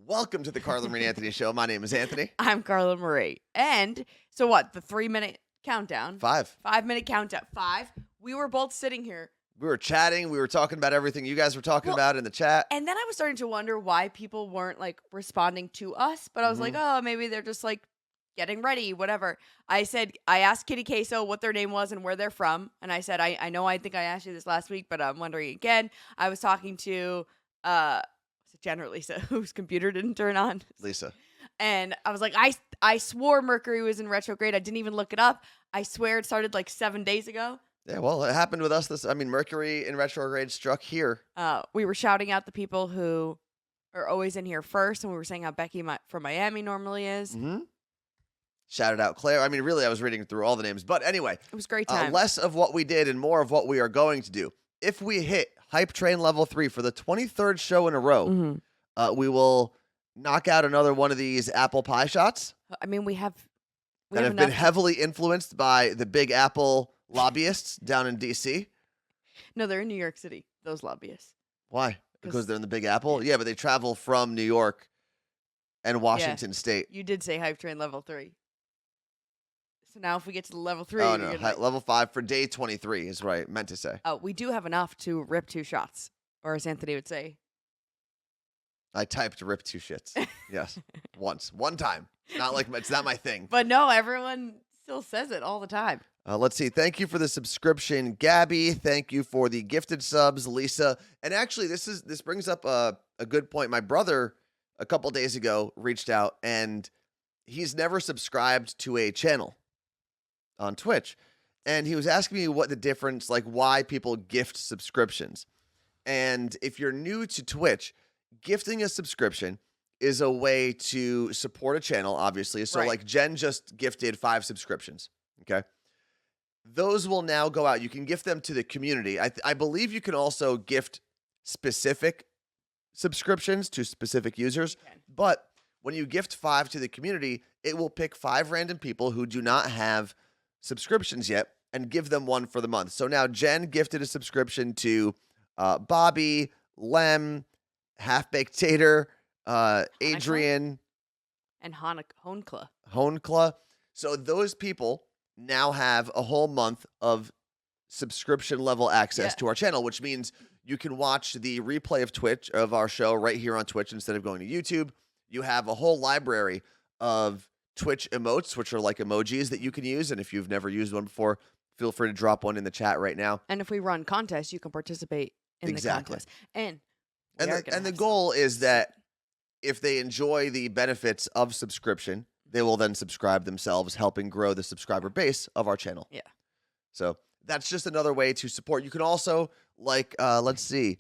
Welcome to the Carla Marie and Anthony Show. My name is Anthony. I'm Carla Marie. And so what? The 3-minute countdown. 5. 5-minute countdown. 5. We were both sitting here. We were chatting. We were talking about everything you guys were talking about in the chat. And then I was starting to wonder why people weren't like responding to us. But I was like, oh, maybe they're just like getting ready, whatever. I asked Kitty Queso what their name was and where they're from. And I said, I know I think I asked you this last week, but I'm wondering again. I was talking to Janet Lisa, whose computer didn't turn on. Lisa. And I was like, I swore Mercury was in retrograde. I didn't even look it up. I swear it started like 7 days ago. Yeah, well, it happened with us. Mercury in retrograde struck here. We were shouting out the people who are always in here first, and we were saying how Becky from Miami normally is. Mm-hmm. Shouted out Claire. I mean, really, I was reading through all the names. But anyway. It was a great time. Less of what we did and more of what we are going to do. If we hit Hype Train Level 3 for the 23rd show in a row, we will knock out another one of these apple pie shots. I mean, we have been heavily influenced by the Big Apple lobbyists down in D.C. No, they're in New York City, those lobbyists. Why? Because they're in the Big Apple? Yeah, but they travel from New York and Washington State. You did say Hype Train Level 3. So now if we get to the Level 3... Oh, no. Level 5 for day 23 is what I meant to say. Oh, we do have enough to rip 2 shots. Or as Anthony would say... I typed rip 2 shits. Yes. Once. One time. It's not my thing. But no, everyone still says it all the time. Let's see. Thank you for the subscription, Gabby. Thank you for the gifted subs, Lisa. And actually, this brings up a good point. My brother, a couple days ago, reached out, and he's never subscribed to a channel on Twitch. And he was asking me what the difference, like why people gift subscriptions. And if you're new to Twitch, gifting a subscription is a way to support a channel, obviously. So like Jen just gifted 5 subscriptions. Okay. Those will now go out. You can gift them to the community. I believe you can also gift specific subscriptions to specific users. But when you gift 5 to the community, it will pick 5 random people who do not have subscriptions yet and give them one for the month. So now Jen gifted a subscription to Bobby, Lem, Half Baked Tater, Adrian, and Honkla. Honkla. So those people now have a whole month of subscription level access to our channel, which means you can watch the replay of our show right here on Twitch instead of going to YouTube. You have a whole library of Twitch emotes, which are like emojis that you can use. And if you've never used one before, feel free to drop one in the chat right now. And if we run contests, you can participate in the contest. And the goal is that if they enjoy the benefits of subscription, they will then subscribe themselves, helping grow the subscriber base of our channel. Yeah. So that's just another way to support. You can also, let's see,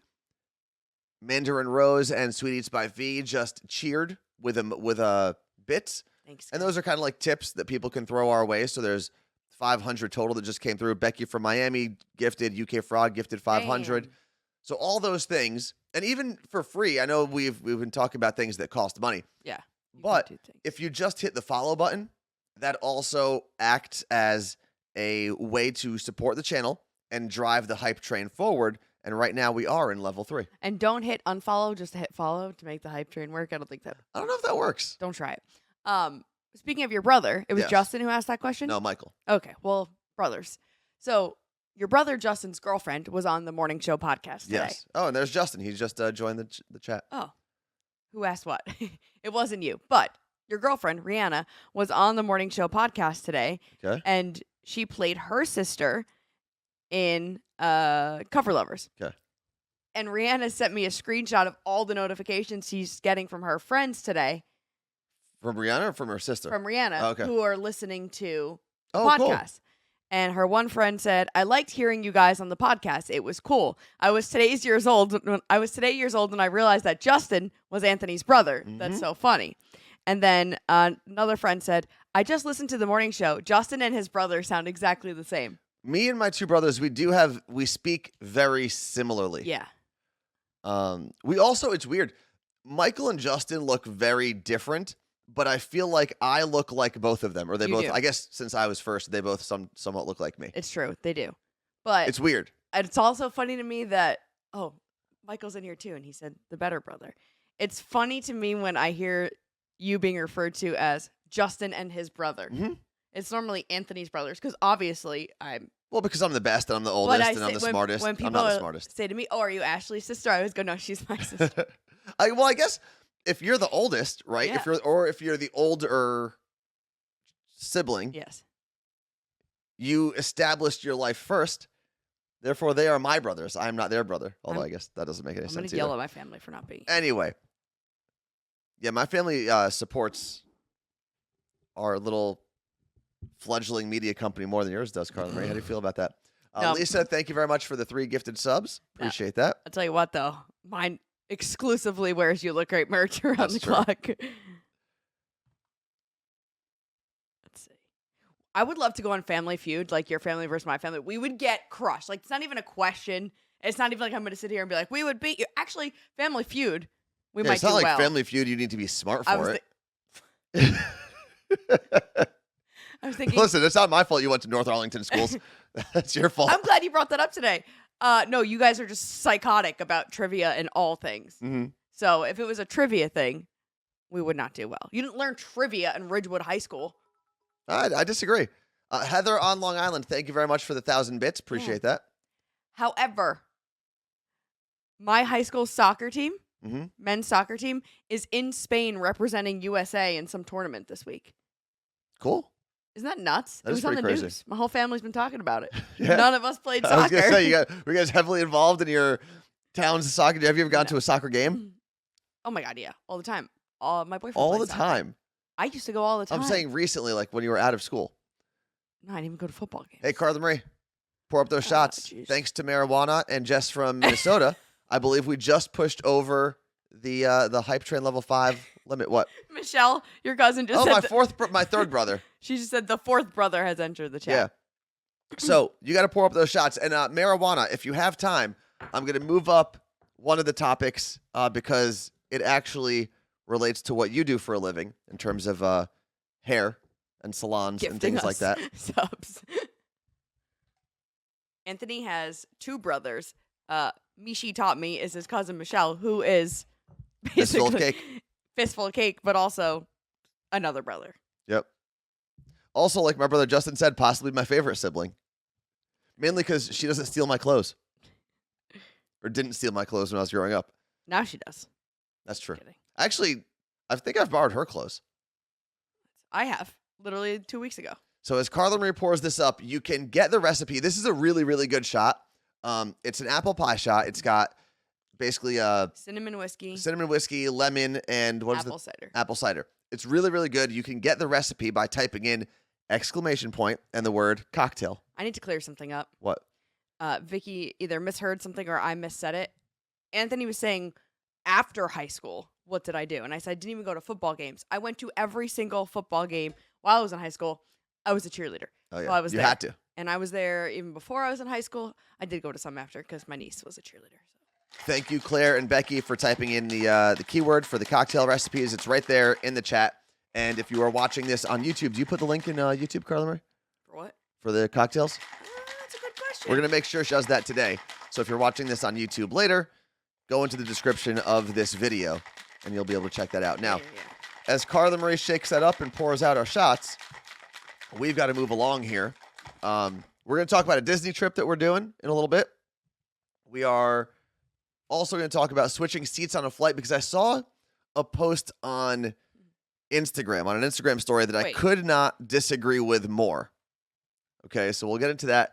Mandarin Rose and Sweet Eats by V just cheered with bits. Thanks. And those are kind of like tips that people can throw our way. So there's 500 total that just came through. Becky from Miami gifted, UK Frog gifted 500. Damn. So all those things, and even for free, I know we've been talking about things that cost money. Yeah. But if you just hit the follow button, that also acts as a way to support the channel and drive the hype train forward. And right now we are in level 3. And don't hit unfollow, just hit follow to make the hype train work. I don't know if that works. Don't try it. Speaking of your brother, it was Justin who asked that question? No, Michael. Okay, well, brothers. So your brother Justin's girlfriend was on the morning show podcast today. Yes. Oh, and there's Justin. He just joined the chat. Oh. Who asked what? It wasn't you. But your girlfriend, Rihanna, was on the morning show podcast today. Okay. And she played her sister in Cover Lovers. Okay. And Rihanna sent me a screenshot of all the notifications she's getting from her friends today. From Rihanna or from her sister? From Rihanna, who are listening to the podcast. Cool. And her one friend said, "I liked hearing you guys on the podcast. It was cool. I was today years old when I realized that Justin was Anthony's brother. Mm-hmm. That's so funny." And then another friend said, "I just listened to the morning show. Justin and his brother sound exactly the same." Me and my 2 brothers, we speak very similarly. Yeah. We also, it's weird. Michael and Justin look very different. But I feel like I look like both of them, or they both. Do. I guess since I was first, they both somewhat look like me. It's true, they do. But it's weird. And it's also funny to me that Michael's in here too, and he said the better brother. It's funny to me when I hear you being referred to as Justin and his brother. Mm-hmm. It's normally Anthony's brothers because obviously I'm. Well, because I'm the best and I'm the But oldest I and I'm say the smartest. when I'm people not the smartest. say to me, "Oh, are you Ashley's sister?" I always go, "No, she's my sister." I guess if you're the oldest, right? Yeah. If you're the older sibling, Yes. you established your life first. Therefore, they are my brothers. I am not their brother. Although I guess that doesn't make any I'm sense gonna yell either. at my family for not being. Anyway, yeah, my family supports our little fledgling media company more than yours does, Carla Marie. How do you feel about that? No. Lisa, thank you very much for the 3 gifted subs. Appreciate that. I'll tell you what, though, mine exclusively wears "You Look Great" merch around That's the true. clock. Let's see. I would love to go on Family Feud, like your family versus my family. We would get crushed. Like, it's not even a question. It's not even like I'm going to sit here and be like, we would beat you. Actually, Family Feud, we Yeah, might it's not do like well. Family Feud. You need to be smart I for was it. I was thinking. Listen, it's not my fault you went to North Arlington schools. That's your fault. I'm glad you brought that up today. No, you guys are just psychotic about trivia and all things. Mhm. So if it was a trivia thing, we would not do well. You didn't learn trivia in Ridgewood High School. I disagree. Heather on Long Island, thank you very much for the 1,000 bits. Appreciate that. However, my high school soccer team, Mm-hmm. men's soccer team, is in Spain representing USA in some tournament this week. Cool. Isn't that nuts? That It is was on the pretty crazy. news. My whole family's been talking about it. Yeah. None of us played I was soccer. gonna say, were you guys heavily involved in your town's soccer? Have you ever gone to a soccer game? Oh my god, yeah, all the time. My boyfriend All the plays soccer. time. I used to go all the time. I'm saying recently, like when you were out of school. No, I didn't even go to football games. Hey, Carla Marie, pour up those shots. Geez. Thanks to marijuana and Jess from Minnesota, I believe we just pushed over the hype train level 5 limit. What? Michelle, your cousin just Oh, said my third brother. she just said the fourth brother has entered the chat. Yeah. So you got to pour up those shots. And marijuana, if you have time, I'm going to move up one of the topics because it actually relates to what you do for a living in terms of hair and salons and Gifting things like us that. subs. Anthony has 2 brothers. Mishi taught me is his cousin Michelle, who is Fistful basically of cake. fistful of cake, but also another brother. Yep. Also, like my brother Justin said, possibly my favorite sibling. Mainly because she doesn't steal my clothes. Or didn't steal my clothes when I was growing up. Now she does. That's true. Kidding. Actually, I think I've borrowed her clothes. I have. Literally 2 weeks ago. So as Carla Marie pours this up, you can get the recipe. This is a really, really good shot. It's an apple pie shot. It's got basically Cinnamon whiskey, lemon, and cider. Apple cider. It's really, really good. You can get the recipe by typing in ! and the word cocktail. I need to clear something up. What? Vicky either misheard something or I missaid it. Anthony was saying after high school, what did I do? And I said I didn't even go to football games. I went to every single football game while I was in high school. I was a cheerleader. Oh, yeah. While I was you there. had to. And I was there even before I was in high school. I did go to some after because my niece was a cheerleader. So. Thank you, Claire and Becky, for typing in the keyword for the cocktail recipes. It's right there in the chat. And if you are watching this on YouTube, do you put the link in YouTube, Carla Marie? For what? For the cocktails? That's a good question. We're going to make sure she does that today. So if you're watching this on YouTube later, go into the description of this video, and you'll be able to check that out. Now, as Carla Marie shakes that up and pours out our shots, we've got to move along here. We're going to talk about a Disney trip that we're doing in a little bit. We are also going to talk about switching seats on a flight because I saw a post on Instagram, on an Instagram story that I could not disagree with more. Okay, so we'll get into that.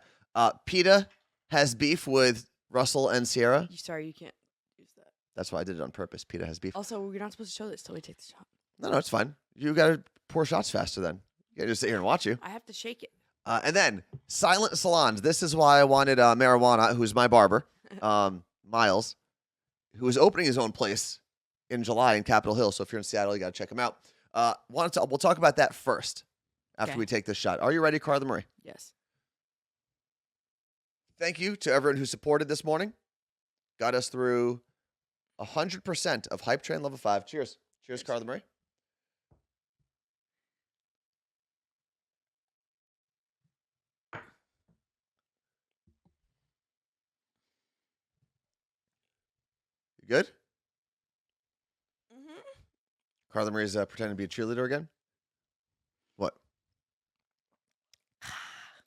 PETA has beef with Russell and Ciara. Sorry, you can't use that. That's why I did it on purpose. PETA has beef. Also, you're not supposed to show this till we take the shot. No, it's fine. You got to pour shots faster then. You got to just sit here and watch you. I have to shake it. And then, silent salons. This is why I wanted Marijuana, who's my barber, Miles, who is opening his own place in July in Capitol Hill. So if you're in Seattle, you got to check him out. We'll talk about that first after we take this shot. Are you ready, Carla Marie? Yes. Thank you to everyone who supported this morning. Got us through 100% of Hype Train Level 5. Cheers. Cheers, Carla Marie. You good? Carla Marie's pretending to be a cheerleader again? What?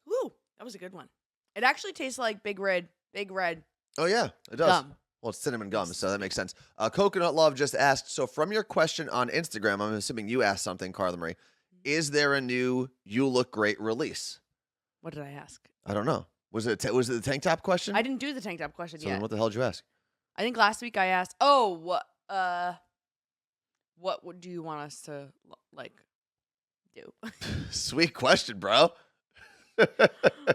Ooh, that was a good one. It actually tastes like Big Red. Oh, yeah, it does. Gum. Well, it's cinnamon gum, so that makes sense. Coconut Love just asked, so from your question on Instagram, I'm assuming you asked something, Carla Marie. Is there a new You Look Great release? What did I ask? I don't know. Was it the tank top question? I didn't do the tank top question So yet. then what the hell did you ask? I think last week I asked, what do you want us to do? Sweet question, bro.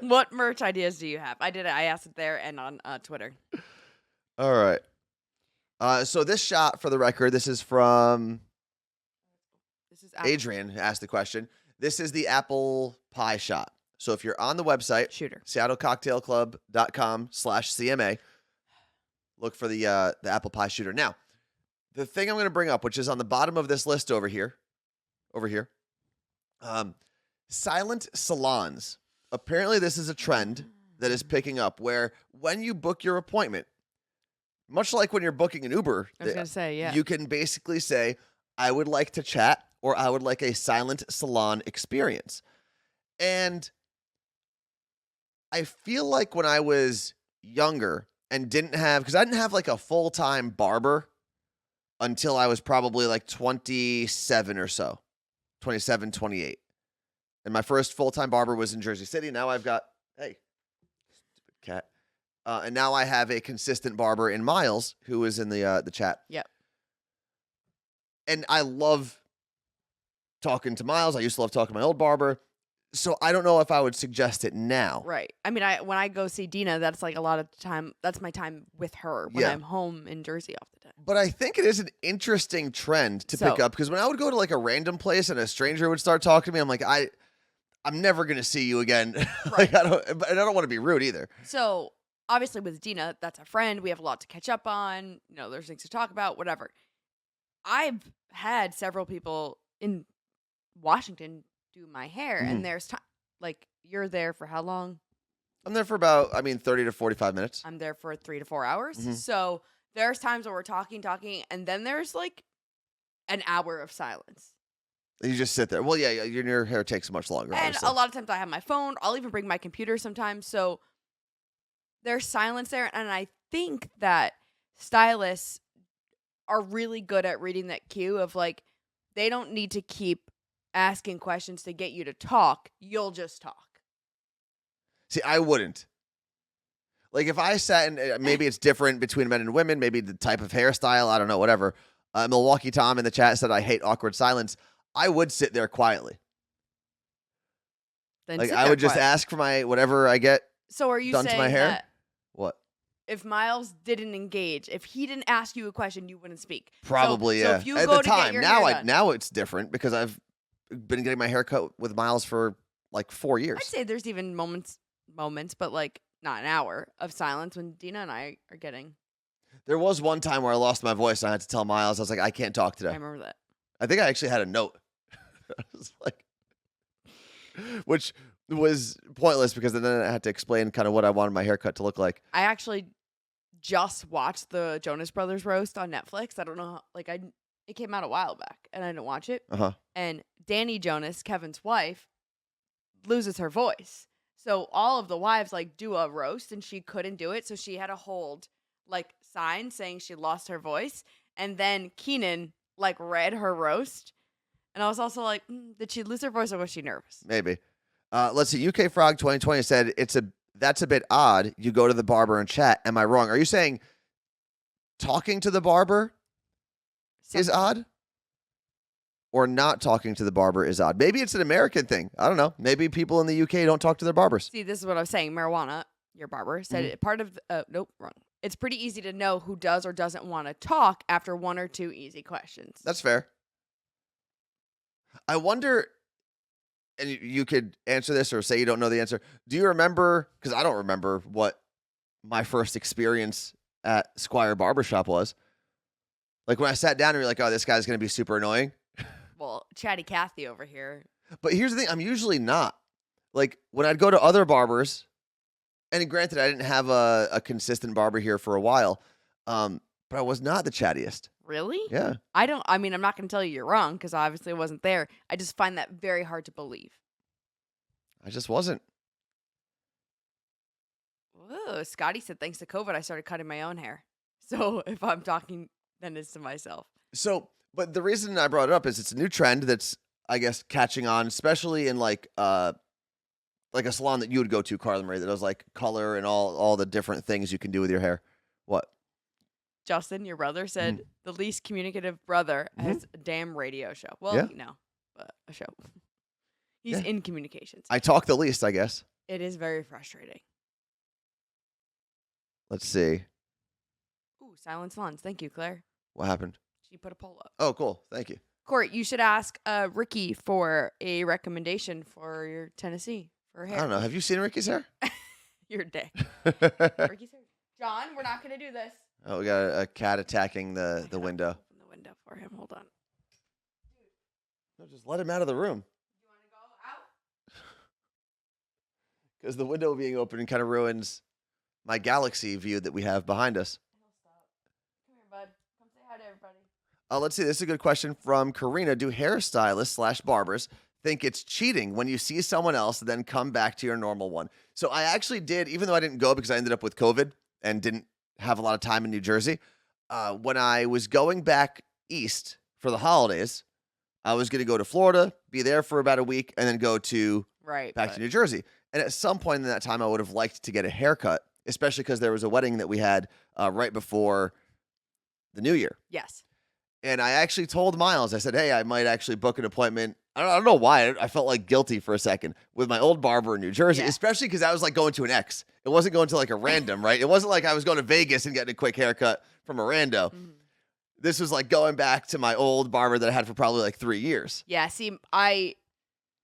What merch ideas do you have? I asked it there and on Twitter. All right. So this shot, for the record, this is from Adrian, who asked the question. This is the apple pie shot. So if you're on the website, Shooter. SeattleCocktailClub.com/CMA, look for the apple pie shooter. Now, the thing I'm going to bring up, which is on the bottom of this list over here, silent salons. Apparently, this is a trend that is picking up where when you book your appointment, much like when you're booking an Uber, I was going to say, yeah. you can basically say, I would like to chat, or I would like a silent salon experience. And I feel like when I was younger and because I didn't have like a full-time barber until I was probably like 27 or so, 27, 28. And my first full-time barber was in Jersey City. Now I've got, hey, stupid cat. And now I have a consistent barber in Miles, who is in the chat. Yep. And I love talking to Miles. I used to love talking to my old barber. So I don't know if I would suggest it now. Right. I mean, when I go see Dina, that's like a lot of time. That's my time with her when I'm home in Jersey off the time. But I think it is an interesting trend to pick up, because when I would go to like a random place and a stranger would start talking to me, I'm like, I'm never going to see you again. Right. I don't want to be rude either. So obviously with Dina, that's a friend. We have a lot to catch up on. There's things to talk about, whatever. I've had several people in Washington do my hair, and there's time. Like, you're there for how long? I'm there for about, 30 to 45 minutes. I'm there for 3 to 4 hours. So there's times where we're talking, and then there's like an hour of silence. You just sit there. Well, yeah, your hair takes much longer. And obviously. a lot of times I have my phone. I'll even bring my computer sometimes. So there's silence there. And I think that stylists are really good at reading that cue of like, they don't need to keep asking questions to get you to talk. You'll just talk. See, I wouldn't. Like, if I sat and maybe it's different between men and women, maybe the type of hairstyle, I don't know, whatever. Milwaukee Tom in the chat said, I hate awkward silence. I would sit there quietly. Then like, I would just ask for my whatever I get. So are you done saying to my hair? That what? If Miles didn't engage, if he didn't ask you a question, you wouldn't speak? Probably, so yeah. if you At go the to time, get your hair done, now it's different because I've been getting my hair cut with Miles for like 4 years. I'd say there's even moments, but like not an hour of silence when Dina and I are getting. There was one time where I lost my voice and I had to tell Miles, I was like, I can't talk today. I remember that. I think I actually had a note. I was like, which was pointless because then I had to explain kind of what I wanted my haircut to look like. I actually just watched the Jonas Brothers roast on Netflix. I don't know, it came out a while back and I didn't watch it. And Danny Jonas, Kevin's wife, loses her voice. So all of the wives like do a roast and she couldn't do it. So she had to hold like signs saying she lost her voice. And then Keenan like read her roast. And I was also like, did she lose her voice or was she nervous? Maybe. Let's see. UK Frog 2020 said that's a bit odd. You go to the barber and chat. Am I wrong? Are you saying talking to the barber is odd? Or not talking to the barber is odd? Maybe it's an American thing. I don't know. Maybe people in the UK don't talk to their barbers. See, this is what I was saying. Marijuana, your barber, said part of nope, wrong. It's pretty easy to know who does or doesn't want to talk after 1 or 2 easy questions. That's fair. I wonder, and you could answer this or say you don't know the answer. Do you remember, because I don't remember what my first experience at Squire Barbershop was. Like when I sat down and you're like, oh, this guy's going to be super annoying. Well, chatty Cathy over here. But here's the thing. I'm usually not. Like when I'd go to other barbers, and granted, I didn't have a consistent barber here for a while, but I was not the chattiest. Really? Yeah, I mean, I'm not going to tell you you're wrong because obviously I wasn't there. I just find that very hard to believe. I just wasn't. Whoa, Scotty said thanks to COVID, I started cutting my own hair. So if I'm talking, then it's to myself. So, but the reason I brought it up is it's a new trend that's, I guess, catching on, especially in like a salon that you would go to, Carla Marie, that does like color and all the different things you can do with your hair. What? Justin, your brother, said the least communicative brother has a damn radio show. Well, Yeah. But a show. He's in communications. I talk the least, I guess. It is very frustrating. Let's see. Ooh, silent salons. Thank you, Claire. What happened? She put a poll up. Oh, cool. Thank you. Court, you should ask Ricky for a recommendation for your Tennessee for hair. I don't know. Have you seen Ricky's hair? You're a dick. Ricky's hair. John, we're not going to do this. Oh, we got a cat attacking the window. Open the window for him. Hold on. No, just let him out of the room. You want to go out? Because the window being open kind of ruins my galaxy view that we have behind us. He'll stop. Come here, bud. Come say hi to everybody. Let's see. This is a good question from Karina. Do hairstylists/barbers think it's cheating when you see someone else and then come back to your normal one? So I actually did, even though I didn't go because I ended up with COVID and didn't have a lot of time in New Jersey. When I was going back east for the holidays, I was going to go to Florida, be there for about a week, and then go to back to New Jersey. And at some point in that time, I would have liked to get a haircut, especially because there was a wedding that we had right before the New Year. Yes. And I actually told Miles, I said, hey, I might actually book an appointment. I don't know why. I felt like guilty for a second with my old barber in New Jersey, especially because I was like going to an ex. It wasn't going to like a random, right? It wasn't like I was going to Vegas and getting a quick haircut from a rando. Mm-hmm. This was like going back to my old barber that I had for probably like 3 years. Yeah, see,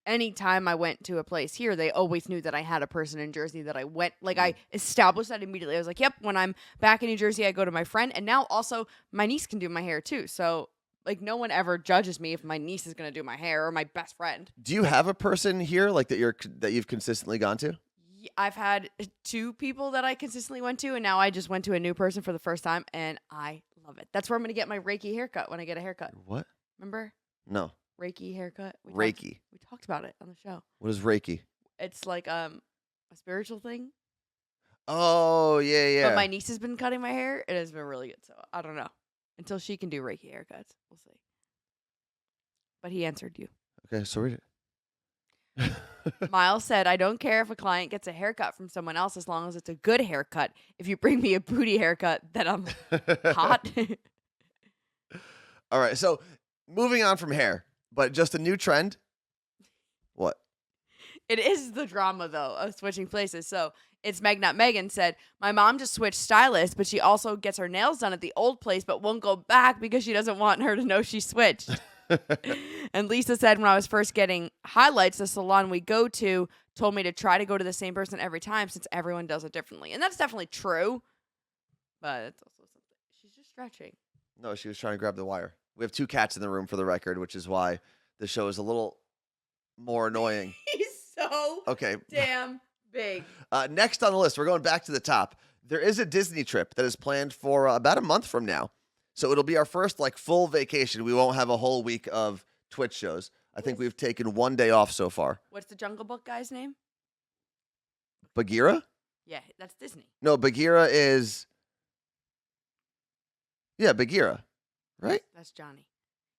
anytime I went to a place here, they always knew that I had a person in Jersey that I went, like I established that immediately. I was like, yep, when I'm back in New Jersey, I go to my friend. And now also my niece can do my hair too. So like no one ever judges me if my niece is going to do my hair or my best friend. Do you have a person here like that you've consistently gone to? I've had 2 people that I consistently went to, and now I just went to a new person for the first time, and I love it. That's where I'm going to get my Reiki haircut when I get a haircut. What? Remember? No. Reiki haircut. Reiki. We talked about it on the show. What is Reiki? It's like a spiritual thing. Oh, yeah. But my niece has been cutting my hair. It has been really good, so I don't know. Until she can do Reiki haircuts. We'll see. But he answered you. Okay, so read it. Miles said, I don't care if a client gets a haircut from someone else as long as it's a good haircut. If you bring me a booty haircut, then I'm hot. All right, so moving on from hair, but just a new trend. What? It is the drama, though, of switching places. So it's Megan. Megan said, my mom just switched stylists, but she also gets her nails done at the old place, but won't go back because she doesn't want her to know she switched. And Lisa said, when I was first getting highlights, the salon we go to told me to try to go to the same person every time since everyone does it differently. And that's definitely true. But it's also something. She's just stretching. No, she was trying to grab the wire. We have 2 cats in the room for the record, which is why the show is a little more annoying. He's so damn big. Next on the list, we're going back to the top. There is a Disney trip that is planned for about a month from now. So it'll be our first like full vacation. We won't have a whole week of Twitch shows. I think we've taken 1 day off so far. What's the Jungle Book guy's name? Bagheera? Yeah, that's Disney. No, Bagheera is... Yeah, Bagheera. Right? That's Johnny.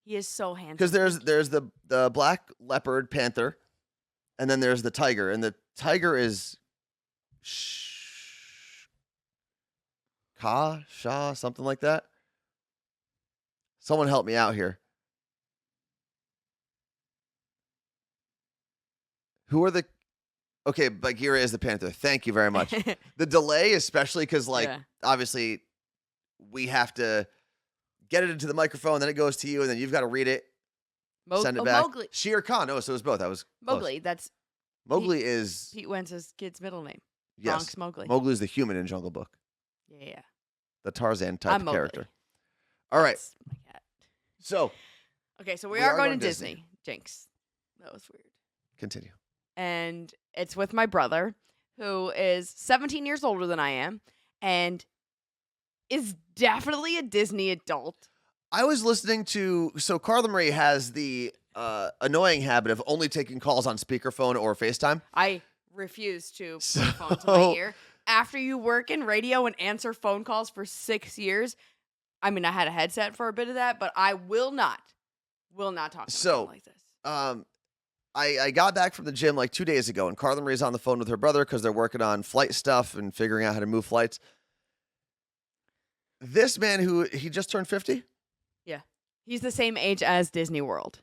He is so handsome. Because there's the black leopard panther, and then there's the tiger. And the tiger is... Shah, something like that. Someone help me out here. Who are the... Okay, Bagheera is the panther. Thank you very much. The delay, especially because, obviously, we have to get it into the microphone, then it goes to you, and then you've got to read it, send it back. Mowgli. Shere Khan. Oh, so it was both. I was Mowgli. Close. That's Mowgli is... Pete Wentz's kid's middle name. Yes. Bronx Mowgli. Mowgli is the human in Jungle Book. Yeah. The Tarzan type I'm character. Mowgli. All right. That's my cat. So... Okay, so we are going to Disney. Jinx. That was weird. Continue. And it's with my brother, who is 17 years older than I am, and is definitely a Disney adult. I was listening to, so Carla Marie has the annoying habit of only taking calls on speakerphone or FaceTime. I refuse to put So- a phone to my ear. After you work in radio and answer phone calls for 6 years, I mean, I had a headset for a bit of that, but I will not talk on the phone like this. I got back from the gym like 2 days ago, and Carla Marie's on the phone with her brother because they're working on flight stuff and figuring out how to move flights. This man he just turned 50? Yeah. He's the same age as Disney World.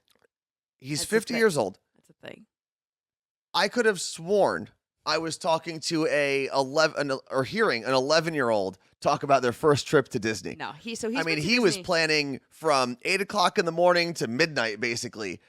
He's That's 50 years old. That's a thing. I could have sworn I was talking to hearing an 11-year-old talk about their first trip to Disney. No, he's he was planning from 8 o'clock in the morning to midnight, basically.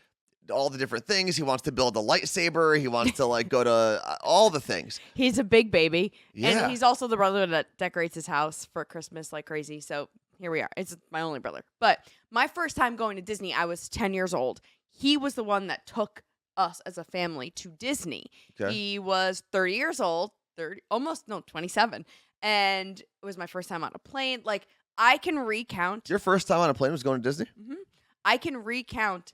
All the different things. He wants to build a lightsaber. He wants to like go to all the things. He's a big baby. Yeah. And he's also the brother that decorates his house for Christmas like crazy. So here we are. It's my only brother. But my first time going to Disney, I was 10 years old. He was the one that took us as a family to Disney. Okay. He was 30 years old, 27. And it was my first time on a plane. Like, I can recount. Your first time on a plane was going to Disney? Mm-hmm. I can recount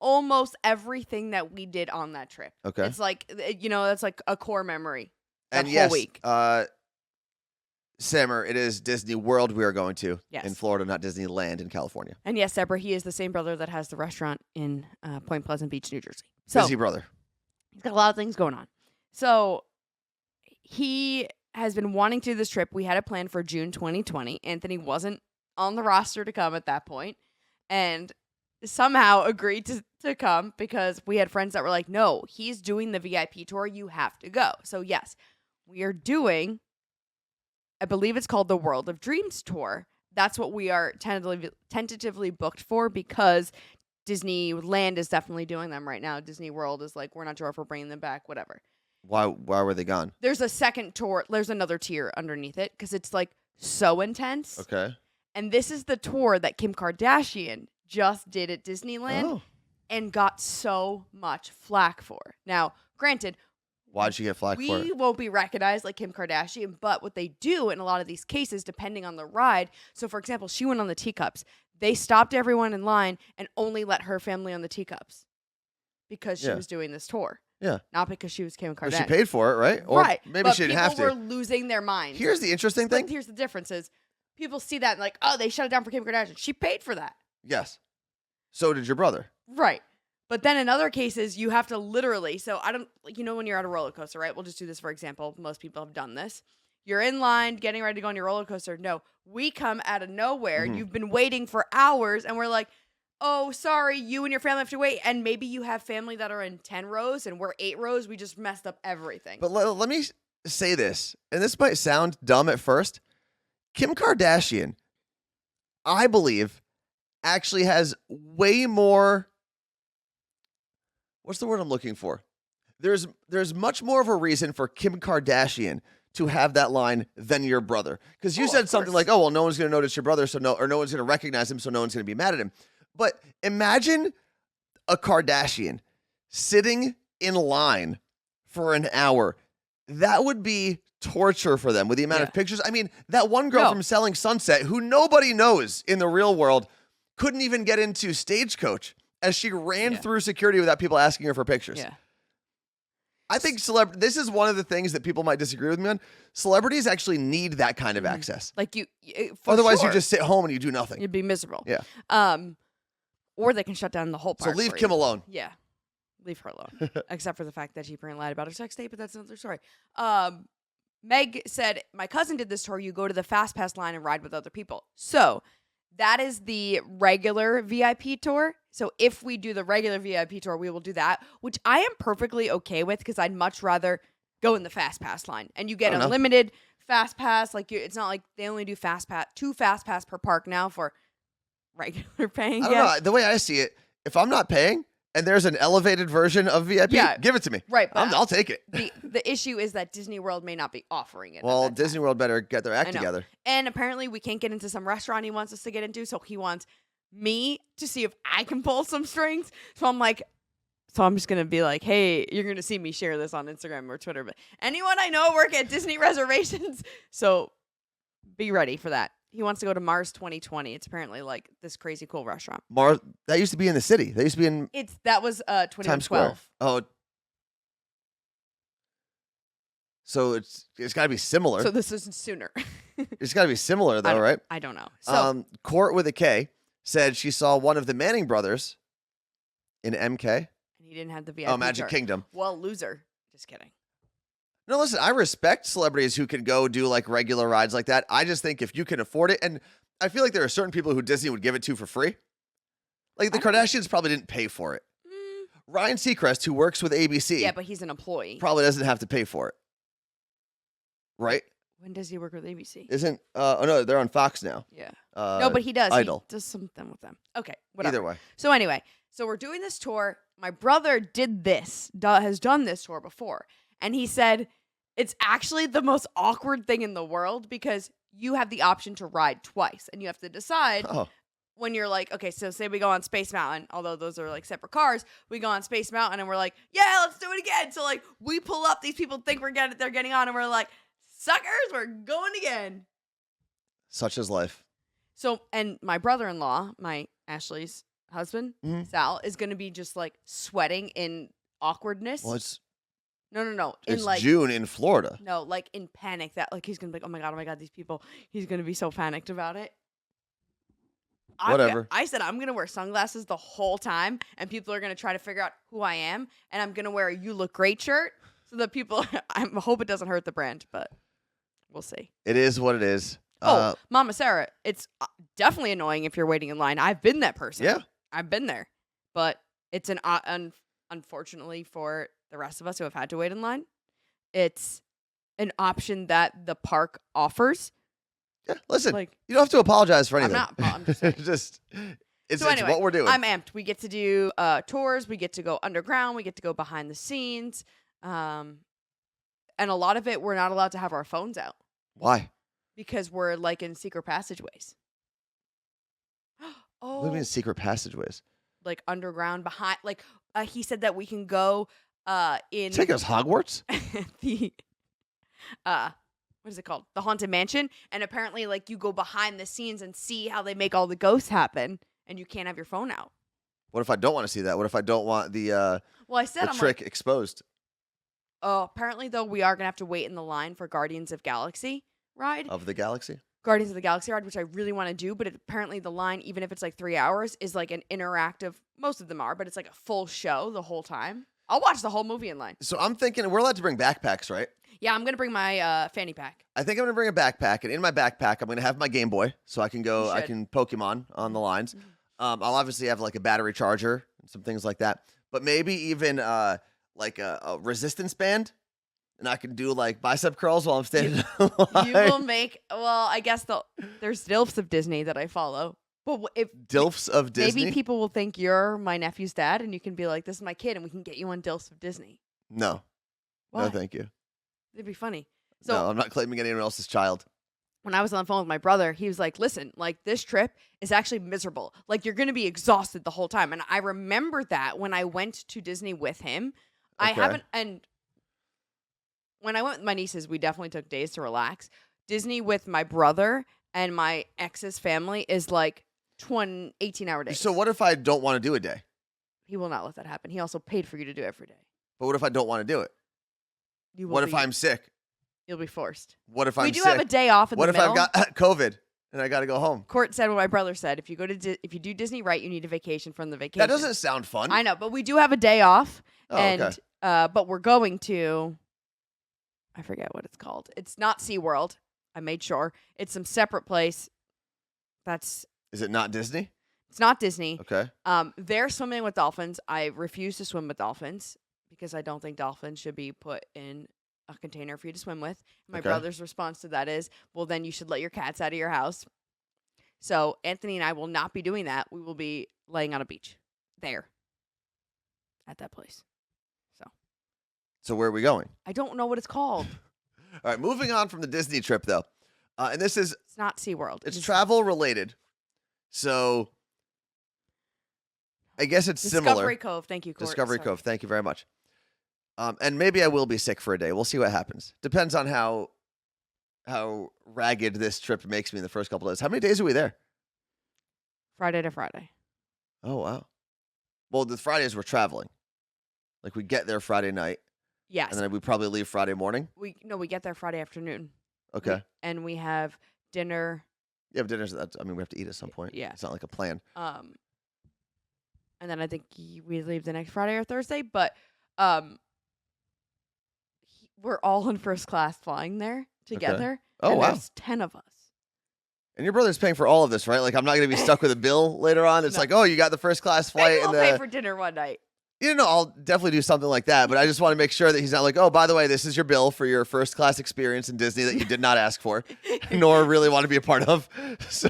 almost everything that we did on that trip. Okay. It's like, that's like a core memory. And whole yes, week. Sammer, it is Disney World we are going to Yes. in Florida, not Disneyland in California. And yes, Deborah, he is the same brother that has the restaurant in Point Pleasant Beach, New Jersey. So Busy brother. he's got a lot of things going on. So he has been wanting to do this trip. We had it planned for June 2020. Anthony wasn't on the roster to come at that point, and somehow agreed to come because we had friends that were like, no, he's doing the VIP tour. You have to go. So yes, we are doing, I believe it's called the World of Dreams tour. That's what we are tentatively booked for because Disneyland is definitely doing them right now. Disney World is like, we're not sure if we're bringing them back, whatever. Why were they gone? There's a second tour. There's another tier underneath it because it's like so intense. Okay. And this is the tour that Kim Kardashian just did at Disneyland and got so much flack for. Now, granted, Why'd she get flack for it? we won't be recognized like Kim Kardashian, but what they do in a lot of these cases, depending on the ride, so for example, she went on the teacups. They stopped everyone in line and only let her family on the teacups because she was doing this tour. Yeah. Not because she was Kim Kardashian. But she paid for it, right? Or right. maybe but she didn't have to. people were losing their minds. Here's the interesting thing. But here's the difference is people see that and like, oh, they shut it down for Kim Kardashian. She paid for that. Yes. So did your brother. Right. But then in other cases, you have to literally, so I don't, when you're at a roller coaster, right? We'll just do this for example. Most people have done this. You're in line, getting ready to go on your roller coaster. No, we come out of nowhere. Mhm. You've been waiting for hours and we're like, oh, sorry, you and your family have to wait. And maybe you have family that are in 10 rows and we're 8 rows. We just messed up everything. But let me say this, and this might sound dumb at first. Kim Kardashian, I believe, actually has way more. What's the word I'm looking for? There's much more of a reason for Kim Kardashian to have that line than your brother. Because you said something like, oh, well, no one's going to notice your brother, or no one's going to recognize him, so no one's going to be mad at him. But imagine a Kardashian sitting in line for an hour. That would be torture for them with the amount of pictures. I mean, that one girl from Selling Sunset, who nobody knows in the real world, couldn't even get into Stagecoach as she ran through security without people asking her for pictures. Yeah. I think this is one of the things that people might disagree with me on. Celebrities actually need that kind of access. Like Otherwise, sure. you just sit home and you do nothing. You'd be miserable. Yeah. Or they can shut down the whole So park. leave for Kim you. alone. Yeah. Leave her alone. Except for the fact that she apparently lied about her sex tape, but that's another story. Meg said, my cousin did this tour. You go to the Fast Pass line and ride with other people. So that is the regular VIP tour. So if we do the regular VIP tour, we will do that, which I am perfectly okay with because I'd much rather go in the Fast Pass line. And you get unlimited Fast Pass. Like it's not like they only do two Fast Pass per park now for regular paying. I don't know. The way I see it, if I'm not paying and there's an elevated version of VIP, give it to me. Right. I'll take it. The issue is that Disney World may not be offering it. Well, Disney World better get their act together. And apparently we can't get into some restaurant he wants us to get into, so he wants me to see if I can pull some strings. So I'm just going to be like, hey, you're going to see me share this on Instagram or Twitter. But anyone I know work at Disney reservations. So be ready for that. he wants to go to Mars 2020. It's apparently like this crazy cool restaurant. Mars, that used to be in the city. That used to be in That was Times Square. 2012. Oh. So it's got to be similar. So this isn't sooner. It's got to be similar though, right? I don't know. So Court with a K said she saw one of the Manning brothers in MK. and he didn't have the VIP. Magic card. Kingdom. Well, loser. Just kidding. No, listen, I respect celebrities who can go do like regular rides like that. I just think if you can afford it, and I feel like there are certain people who Disney would give it to for free. Like the Kardashians probably didn't pay for it. Ryan Seacrest, who works with ABC, Yeah, but he's an employee. probably doesn't have to pay for it. Right? When does he work with ABC? Isn't oh no, they're on Fox now. Yeah. No, but he does. Idol. He does something with them. Okay, whatever. Either way. So anyway, so we're doing this tour. My brother did this, has done this tour before. And he said it's actually the most awkward thing in the world because you have the option to ride twice. And you have to decide when you're like, okay, so say we go on Space Mountain, although those are like separate cars. We go on Space Mountain and we're like, yeah, let's do it again. So like we pull up, these people think they're getting on and we're like, suckers, we're going again. Such is life. So, and my brother-in-law, my Ashley's husband, Sal, is going to be just like sweating in awkwardness. Well, it's No. It's June in Florida. No, like in panic that like he's going to be like, oh my God, these people. He's going to be so panicked about it. Whatever. I said I'm going to wear sunglasses the whole time and people are going to try to figure out who I am. And I'm going to wear a You Look Great shirt so that people, I hope it doesn't hurt the brand, but we'll see. It is what it is. Mama Sarah, it's definitely annoying if you're waiting in line. I've been that person. Yeah. I've been there. But it's unfortunately for the rest of us who have had to wait in line, it's an option that the park offers. Yeah, listen, Like, you don't have to apologize for anything. I'm just saying. It's anyway, what we're doing. I'm amped. We get to do tours. We get to go underground. We get to go behind the scenes. And a lot of it, we're not allowed to have our phones out. Why? Because we're like in secret passageways. What do you mean secret passageways? Like underground behind, like he said that we can go in Take us Hogwarts? the what is it called? The Haunted Mansion. And apparently like you go behind the scenes and see how they make all the ghosts happen and you can't have your phone out. What if I don't want to see that? What if I don't want the well, I said the trick exposed? Oh, apparently though we are gonna have to wait in the line for Guardians of Galaxy ride. Of the Galaxy? Guardians of the Galaxy ride, which I really want to do, but apparently the line, even if it's like 3 hours, is like an interactive. Most of them are, but it's like a full show the whole time. I'll watch the whole movie in line. So I'm thinking we're allowed to bring backpacks, right? Yeah, I'm gonna bring my fanny pack. I think I'm gonna bring a backpack, and in my backpack, I'm gonna have my Game Boy, so I can go. I can Pokemon on the lines. I'll obviously have like a battery charger and some things like that, but maybe even like a resistance band. And I can do like bicep curls while I'm standing in line. You will make. Well, I guess there's Dilfs of Disney that I follow. But if Dilfs of Disney, maybe people will think you're my nephew's dad, and you can be like, "This is my kid," and we can get you on Dilfs of Disney. No, Why? no, thank you. It'd be funny. So No, I'm not claiming anyone else's child. when I was on the phone with my brother, he was like, "Listen, like this trip is actually miserable. Like you're gonna be exhausted the whole time." And I remember that when I went to Disney with him. I Okay. haven't and. When I went with my nieces, we definitely took days to relax. Disney with my brother and my ex's family is like 18-hour days. So what if I don't want to do a day? He will not let that happen. He also paid for you to do every day. But what if I don't want to do it? What if I'm sick? You'll be forced. What if I'm sick? We do have a day off in what the if middle. I've got COVID and I got to go home? Court said what my brother said. If you go to if you do Disney right, you need a vacation from the vacation. That doesn't sound fun. I know, but we do have a day off. Oh, and okay. But we're going to. I forget what it's called. It's not SeaWorld. I made sure. It's some separate place. Is it not Disney? It's not Disney. Okay. They're swimming with dolphins. I refuse to swim with dolphins because I don't think dolphins should be put in a container for you to swim with. My brother's response to that is, well, then you should let your cats out of your house. So Anthony and I will not be doing that. We will be laying on a beach there at that place. So where are we going? I don't know what it's called. All right, moving on from the Disney trip, though. And this is... It's not SeaWorld. It's travel related. So I guess it's similar. Discovery Cove. Thank you, Court. Discovery Sorry. Cove. Thank you very much. And maybe I will be sick for a day. We'll see what happens. Depends on how how ragged this trip makes me in the first couple days. How many days are we there? Friday to Friday. Oh, wow. Well, the Fridays we're traveling. Like, we get there Friday night, Yes. and then we probably leave Friday morning. We get there Friday afternoon. Okay. And we have dinner. Yeah, but dinner's, I mean, we have to eat at some point. Yeah. It's not like a plan. And then I think we leave the next Friday or Thursday. But we're all in first class flying there together. Oh, and wow. There's 10 of us. And your brother's paying for all of this, right? Like, I'm not going to be stuck with a bill later on. It's No. like, oh, you got the first class flight. Maybe we'll pay for dinner one night. You know, I'll definitely do something like that. But I just want to make sure that he's not like, oh, by the way, this is your bill for your first class experience in Disney that you did not ask for, nor really want to be a part of. So,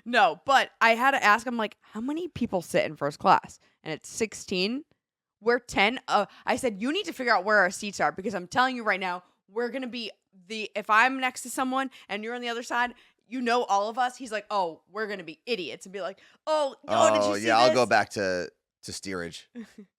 No, but I had to ask him, like, how many people sit in first class? And it's 16. We're 10. I said, you need to figure out where our seats are, because I'm telling you right now, we're going to be if I'm next to someone and you're on the other side, you know, all of us, he's like, oh, we're going to be idiots and be like, oh, did you see yeah, this? I'll go back to steerage.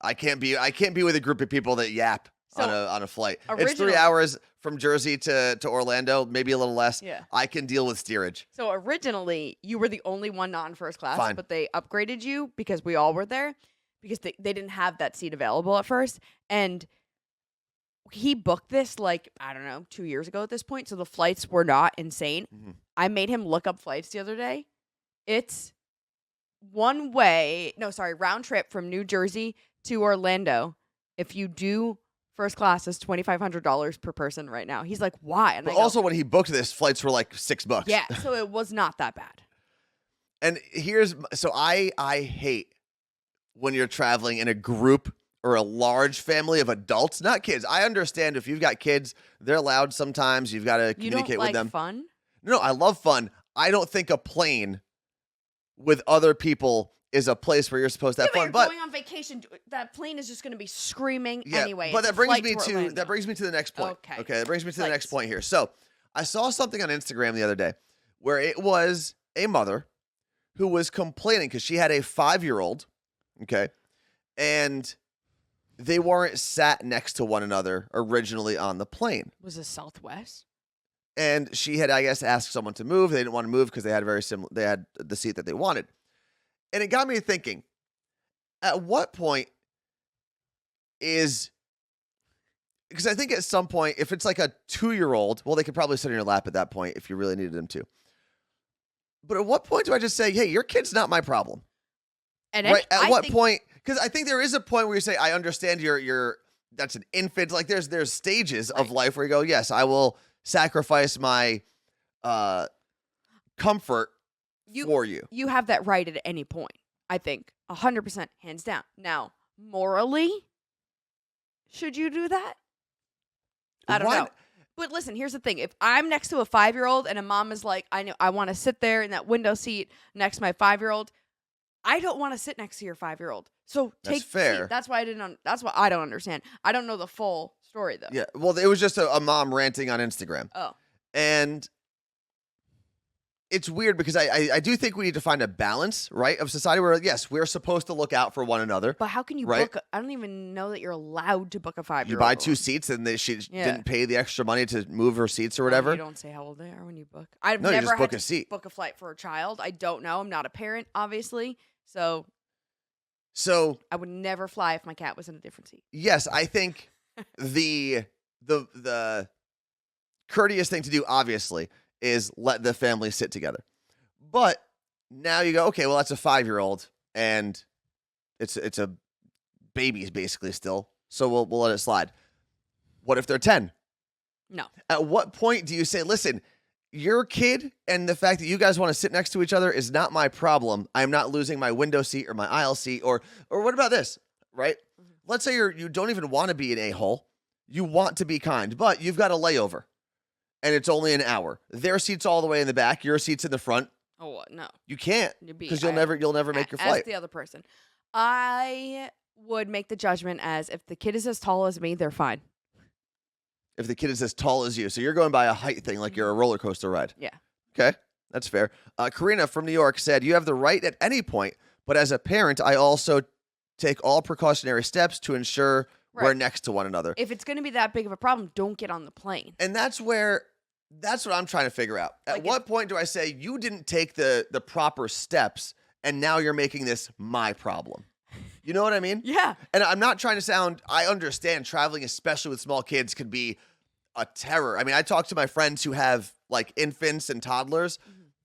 I can't be with a group of people that yap on a flight. It's 3 hours from Jersey to Orlando, maybe a little less. Yeah. I can deal with steerage. So originally, you were the only one not in first class, Fine. but they upgraded you because we all were there, because they didn't have that seat available at first. And he booked this, like, I don't know, 2 years ago at this point, so the flights were not insane. Mhm. I made him look up flights the other day. It's round trip from New Jersey to Orlando. If you do first class, is $2,500 per person right now. He's like, why? And But also, when he booked this, flights were like $6. yeah, so it was not that bad. And I hate when you're traveling in a group or a large family of adults, not kids. I understand if you've got kids, they're loud sometimes. You've got to communicate with them. Fun? No, I love fun. I don't think a plane with other people is a place where you're supposed to have fun. But going on vacation, that plane is just going to be screaming anyway. But that brings me to the next point. Okay. That brings me to the next point here. So I saw something on Instagram the other day where it was a mother who was complaining because she had a 5-year-old, okay, and they weren't sat next to one another originally on the plane. Was it Southwest? And she had, I guess, asked someone to move. They didn't want to move because they had they had the seat that they wanted. And it got me thinking, at what point because I think at some point, if it's like a 2-year-old, well, they could probably sit in your lap at that point if you really needed them to. But at what point do I just say, hey, your kid's not my problem? And right? At what point? Because I think there is a point where you say, I understand you're that's an infant. Like there's stages of life where you go, yes, I will sacrifice my comfort for you. You have that right at any point. I think 100%, hands down. Now, morally, should you do that? I don't know. But listen, here's the thing. If I'm next to a 5-year-old and a mom is like, I want to sit there in that window seat next to my 5-year-old, I don't want to sit next to your 5-year-old. So take fair. the seat. That's why that's what I don't understand. I don't know the full story though. Yeah. Well, it was just a mom ranting on Instagram. Oh. And it's weird because I do think we need to find a balance, right, of society where, yes, we're supposed to look out for one another. But how can you book? I don't even know that you're allowed to book a 5-year-old. You buy 2 seats and she didn't pay the extra money to move her seats or whatever. You don't say how old they are when you book. I've you never just book had a seat. Book a flight for a child. I don't know. I'm not a parent, obviously. So I would never fly if my cat was in a different seat. Yes, I think the courteous thing to do, obviously, is let the family sit together. But now you go, okay, well, that's a 5-year-old, and it's a baby basically still, so we'll let it slide. What if they're 10? No. At what point do you say, listen, your kid and the fact that you guys want to sit next to each other is not my problem. I'm not losing my window seat or my aisle seat, or what about this, right? Mm-hmm. Let's say you don't even want to be an a-hole. You want to be kind, but you've got a layover, and it's only an hour. Their seat's all the way in the back. Your seat's in the front. Oh, no. You can't, because you'll never make your flight. Ask the other person. I would make the judgment as if the kid is as tall as me, they're fine. If the kid is as tall as you. So you're going by a height thing, like you're a roller coaster ride. Yeah. Okay, that's fair. Karina from New York said, you have the right at any point, but as a parent, I also take all precautionary steps to ensure we're next to one another. If it's going to be that big of a problem, don't get on the plane. And that's where That's what I'm trying to figure out. At Like, what point do I say you didn't take the proper steps and now you're making this my problem? You know what I mean? Yeah. And I'm not trying to sound, I understand traveling, especially with small kids, could be a terror. I mean, I talk to my friends who have like infants and toddlers,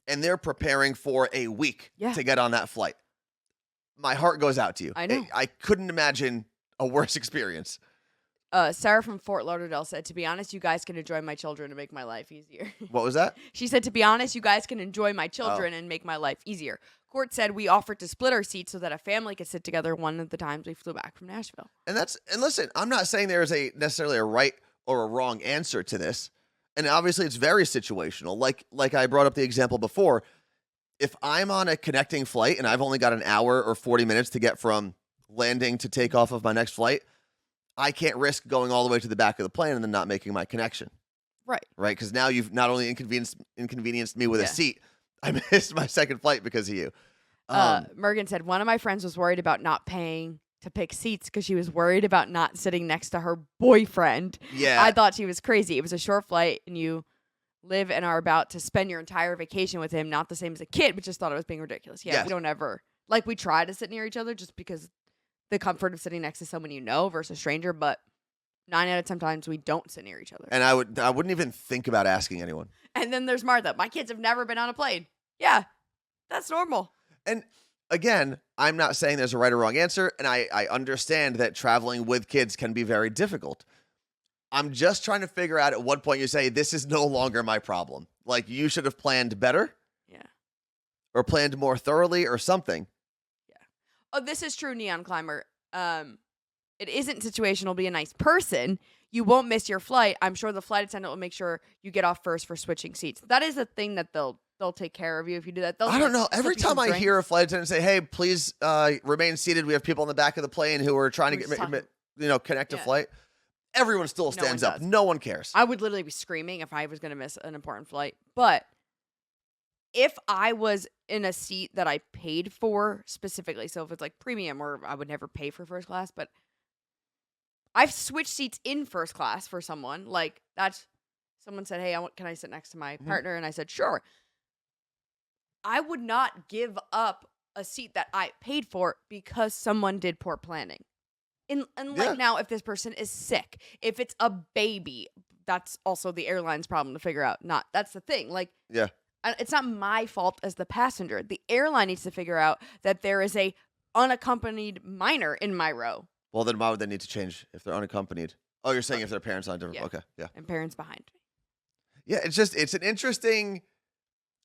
and they're preparing for a week Yeah. to get on that flight. My heart goes out to you. I know. I couldn't imagine a worse experience. Sarah from Fort Lauderdale said, to be honest, you guys can enjoy my children and make my life easier. What was that? She said, to be honest, you guys can enjoy my children and make my life easier. Court said, we offered to split our seats so that a family could sit together one of the times we flew back from Nashville. And listen, I'm not saying there is necessarily a right or a wrong answer to this. And obviously it's very situational. Like I brought up the example before. If I'm on a connecting flight and I've only got an hour or 40 minutes to get from landing to take off of my next flight, I can't risk going all the way to the back of the plane and then not making my connection. Right. Right? Because now you've not only inconvenienced me with a seat, I missed my second flight because of you. Mergen said, one of my friends was worried about not paying to pick seats because she was worried about not sitting next to her boyfriend. Yeah. I thought she was crazy. It was a short flight and you live and are about to spend your entire vacation with him, not the same as a kid, but just thought it was being ridiculous. Yeah, Yes. we don't ever, like, we try to sit near each other just because the comfort of sitting next to someone you know versus a stranger, but 9 out of 10 times we don't sit near each other. And I wouldn't even think about asking anyone. And then there's Martha. My kids have never been on a plane. Yeah, that's normal. And again, I'm not saying there's a right or wrong answer, and I understand that traveling with kids can be very difficult. I'm just trying to figure out at what point you say, this is no longer my problem. Like, you should have planned better. Yeah. Or planned more thoroughly or something. Yeah. Oh, this is true, Neon Climber. It isn't situational. Be a nice person. You won't miss your flight. I'm sure the flight attendant will make sure you get off first for switching seats. That is a thing that they'll take care of you if you do that. I don't know. Every time I hear a flight attendant say, hey, please remain seated. We have people in the back of the plane who are trying to connect a flight. Everyone still stands up. No one cares. I would literally be screaming if I was going to miss an important flight. But if I was in a seat that I paid for specifically, so if it's like premium, or I would never pay for first class, but I've switched seats in first class for someone. Like, someone said, hey, can I sit next to my partner? And I said, sure. I would not give up a seat that I paid for because someone did poor planning. Like now, if this person is sick, if it's a baby, that's also the airline's problem to figure out. That's the thing. Like, it's not my fault as the passenger. The airline needs to figure out that there is a unaccompanied minor in my row. Well, then why would they need to change if they're unaccompanied? Oh, you're saying if their parents aren't different. Okay, yeah. And parents behind me. Yeah, it's an interesting,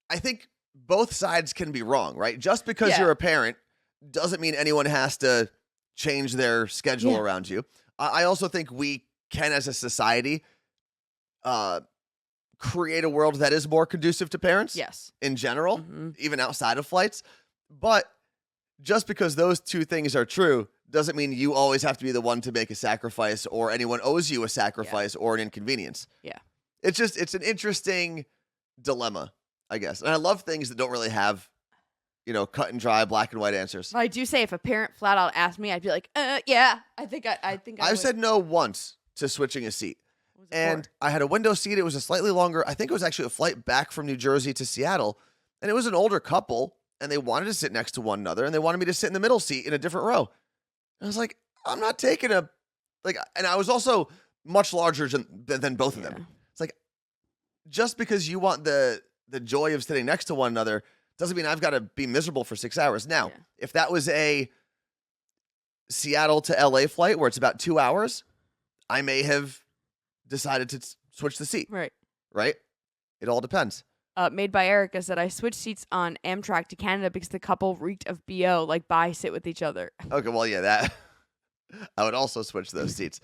I think both sides can be wrong, right? Just because you're a parent doesn't mean anyone has to change their schedule around you. I also think we can, as a society, create a world that is more conducive to parents. Yes. In general, even outside of flights. But just because those two things are true doesn't mean you always have to be the one to make a sacrifice, or anyone owes you a sacrifice or an inconvenience. Yeah. It's an interesting dilemma, I guess. And I love things that don't really have, cut and dry, black and white answers. I do say if a parent flat out asked me, I'd be like, yeah, I think I've said no once to switching a seat. And I had a window seat. It was a slightly longer, I think it was actually a flight back from New Jersey to Seattle. And it was an older couple, and they wanted to sit next to one another, and they wanted me to sit in the middle seat in a different row. And I was like, I'm not taking and I was also much larger than both of them. It's like, just because you want the joy of sitting next to one another doesn't mean I've got to be miserable for 6 hours. Now, if that was a Seattle to LA flight where it's about 2 hours, I may have decided to switch the seat. Right. It all depends. Made by Erica said, I switched seats on Amtrak to Canada because the couple reeked of BO, like, bye, sit with each other. Okay, well, yeah, that I would also switch those seats.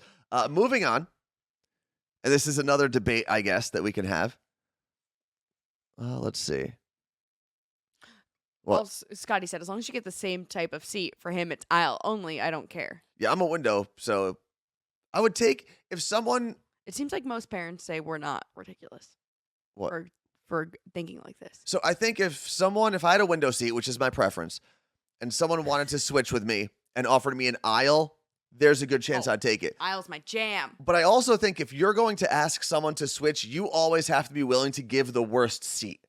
Moving on, and this is another debate, I guess, that we can have. Let's see. Well, Scotty said, as long as you get the same type of seat, for him, it's aisle only. I don't care. Yeah, I'm a window, so I would take, if someone... It seems like most parents say we're not ridiculous. What? For thinking like this. So I think if I had a window seat, which is my preference, and someone wanted to switch with me and offered me an aisle there's a good chance Oh. I'd take it. Aisle's my jam. But I also think if you're going to ask someone to switch, you always have to be willing to give the worst seat.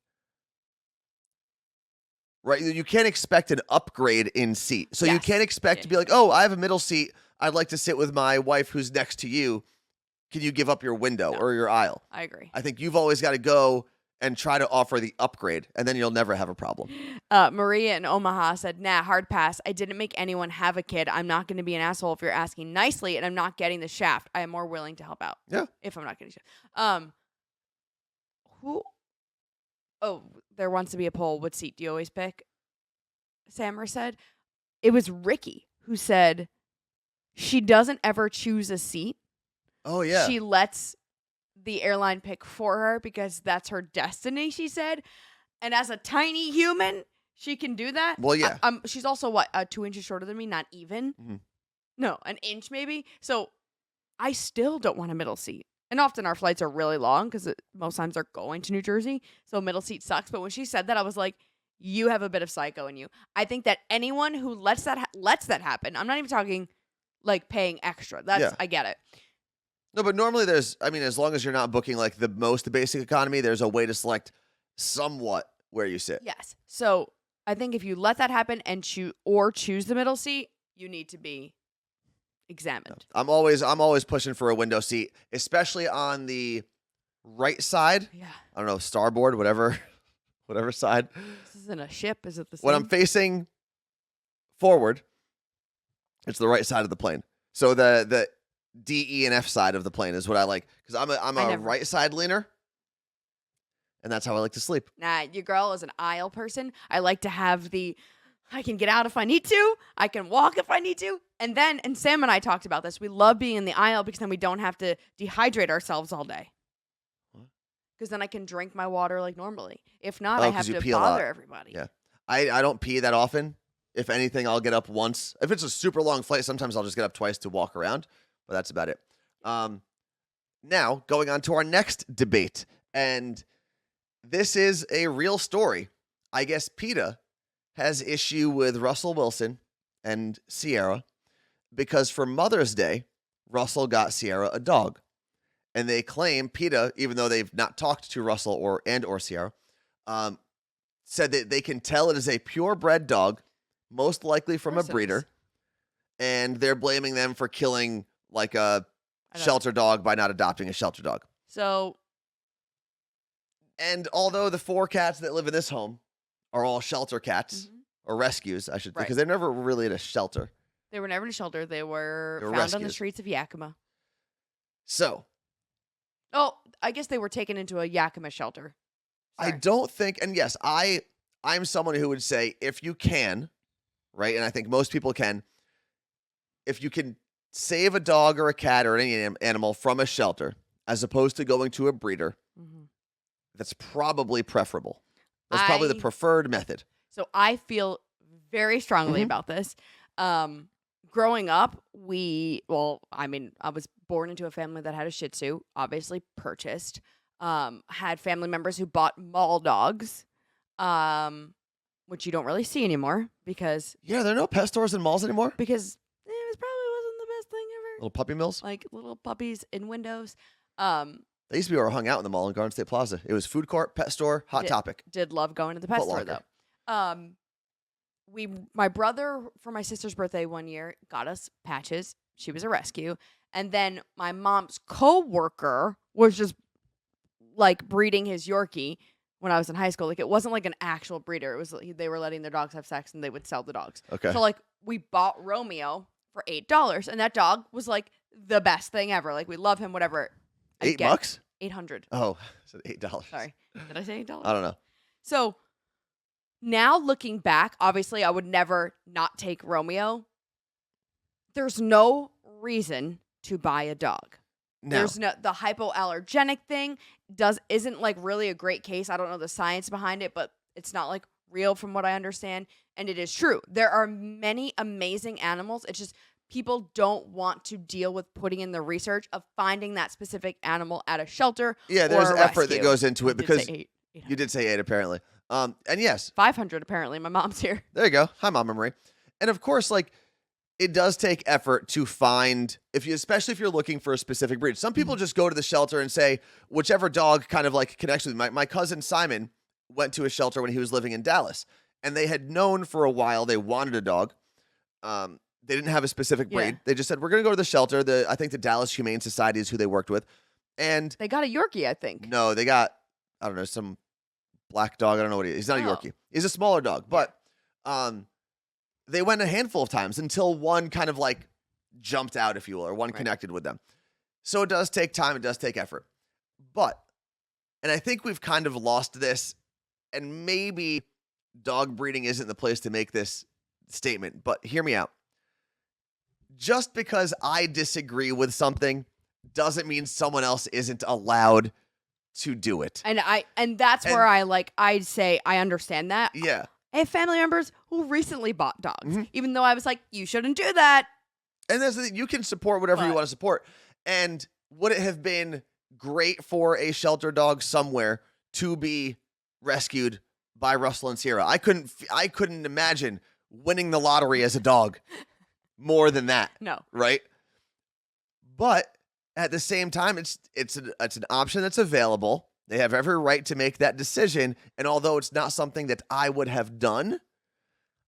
Right? You can't expect an upgrade in seat. So you Yes. can't expect to be like, oh, I have a middle seat. I'd like to sit with my wife who's next to you. Can you give up your window or your aisle? I agree. I think you've always got to go and try to offer the upgrade, and then you'll never have a problem. Maria in Omaha said, nah, hard pass. I didn't make anyone have a kid. I'm not going to be an asshole if you're asking nicely and I'm not getting the shaft. I am more willing to help out. Yeah. If I'm not getting shaft. Who? Oh, there wants to be a poll. What seat do you always pick? Sammer said. It was Ricky who said she doesn't ever choose a seat. Oh, yeah. She lets the airline pick for her because that's her destiny, she said. And as a tiny human, she can do that. Well, yeah. She's also, what, 2 inches shorter than me? Not even? Mm-hmm. No, an inch maybe. So I still don't want a middle seat. And often our flights are really long because most times they're going to New Jersey. So middle seat sucks. But when she said that, I was like, you have a bit of psycho in you. I think that anyone who lets that happen, I'm not even talking like paying extra. I get it. No, but normally there's, as long as you're not booking like the most basic economy, there's a way to select somewhat where you sit. Yes. So I think if you let that happen and choose the middle seat, you need to be examined. I'm always pushing for a window seat, especially on the right side. Yeah. I don't know, starboard, whatever side. This isn't a ship, is it the same? When I'm facing forward, it's the right side of the plane. So the D, E, and F side of the plane is what I like because I'm a right side leaner, and that's how I like to sleep. Nah, your girl is an aisle person. I like to have I can get out if I need to. I can walk if I need to. And Sam and I talked about this. We love being in the aisle because then we don't have to dehydrate ourselves all day. Because then I can drink my water like normally. If not, I have to bother everybody. Yeah. I don't pee that often. If anything, I'll get up once. If it's a super long flight, sometimes I'll just get up twice to walk around. But that's about it. Now, going on to our next debate. And this is a real story. I guess PETA has issue with Russell Wilson and Ciara because for Mother's Day, Russell got Ciara a dog. And they claim, PETA, even though they've not talked to Russell or Ciara, said that they can tell it is a purebred dog, most likely from a breeder. And they're blaming them for killing like a shelter dog by not adopting a shelter dog. So. And although the 4 cats that live in this home are all shelter cats, or rescues, I should think, because they're never really in a shelter. They were never in a shelter. They were found rescues on the streets of Yakima. So. Oh, I guess they were taken into a Yakima shelter. Sorry. I don't think, and yes, I'm someone who would say if you can, right, and I think most people can, if you can save a dog or a cat or any animal from a shelter as opposed to going to a breeder, that's probably preferable. That's probably the preferred method. So I feel very strongly about this. Growing up, I was born into a family that had a Shih Tzu, obviously purchased. Had family members who bought mall dogs, which you don't really see anymore because... Yeah, there are no pet stores in malls anymore? Because it probably wasn't the best thing ever. Little puppy mills? Like little puppies in windows. They used to be where I hung out in the mall in Garden State Plaza. It was food court, pet store, Hot Topic. Did love going to the pet store, though. My brother, for my sister's birthday one year, got us patches. She was a rescue. And then my mom's coworker was just like breeding his Yorkie when I was in high school. Like it wasn't like an actual breeder. It was they were letting their dogs have sex and they would sell the dogs. Okay. So like we bought Romeo for $8 and that dog was like the best thing ever. Like we love him, whatever. $8? $800. Oh, so $8. Sorry. Did I say $8? I don't know. So now looking back, obviously I would never not take Romeo. There's no reason to buy a dog. No. There's no the hypoallergenic thing isn't like really a great case. I don't know the science behind it, but it's not like real from what I understand. And it is true. There are many amazing animals. It's just people don't want to deal with putting in the research of finding that specific animal at a shelter. Yeah, there's or a effort rescue. that goes into it because you did say 8 apparently. And yes, 500 apparently. My mom's here. there you go. Hi, Mama Marie. And of course, like it does take effort to find, especially if you're looking for a specific breed. Some people just go to the shelter and say, whichever dog kind of like connects with me. My cousin Simon went to a shelter when he was living in Dallas, and they had known for a while they wanted a dog. They didn't have a specific breed. Yeah. They just said, we're going to go to the shelter. I think the Dallas Humane Society is who they worked with. And They got a Yorkie, I think. no, they got, I don't know, some black dog. I don't know what he is. He's not a Yorkie. He's a smaller dog. But they went a handful of times until one kind of like jumped out, if you will, or one connected with them. So it does take time. It does take effort. But, and I think we've kind of lost this, and maybe dog breeding isn't the place to make this statement, but hear me out. Just because I disagree with something doesn't mean someone else isn't allowed to do it. And that's where I'd say I understand that. Yeah. I have family members who recently bought dogs, even though I was like, you shouldn't do that. And that's the thing. You can support whatever you want to support. And would it have been great for a shelter dog somewhere to be rescued by Russell and Ciara? I couldn't imagine winning the lottery as a dog more than that. No. Right? But at the same time, it's an option that's available. They have every right to make that decision. And although it's not something that I would have done,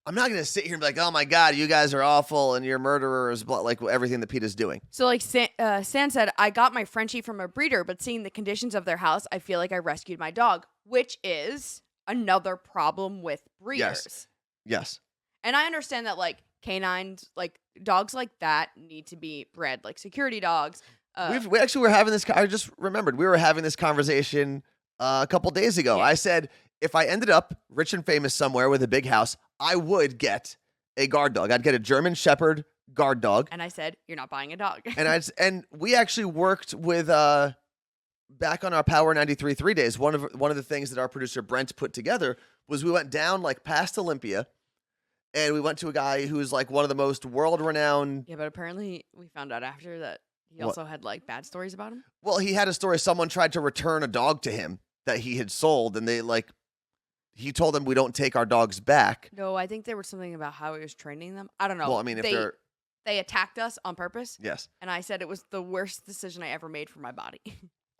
I'm not going to sit here and be like, oh my God, you guys are awful and you're murderers, like everything that PETA's doing. So like San said, I got my Frenchie from a breeder, but seeing the conditions of their house, I feel like I rescued my dog, which is another problem with breeders. Yes. And I understand that like canines, like dogs like that need to be bred like security dogs. We actually were having this. I just remembered we were having this conversation a couple days ago. Yeah. I said if I ended up rich and famous somewhere with a big house, I would get a guard dog. I'd get a German Shepherd guard dog. And I said, "You're not buying a dog." and we actually worked with back on our Power 93.3 days. One of the things that our producer Brent put together was we went down like past Olympia, and we went to a guy who was like one of the most world-renowned. Yeah, but apparently we found out after that he also had like bad stories about him. Well, he had a story. Someone tried to return a dog to him that he had sold, and he told them we don't take our dogs back. No, I think there was something about how he was training them. I don't know. Well, I mean, if they attacked us on purpose. Yes. And I said it was the worst decision I ever made for my body.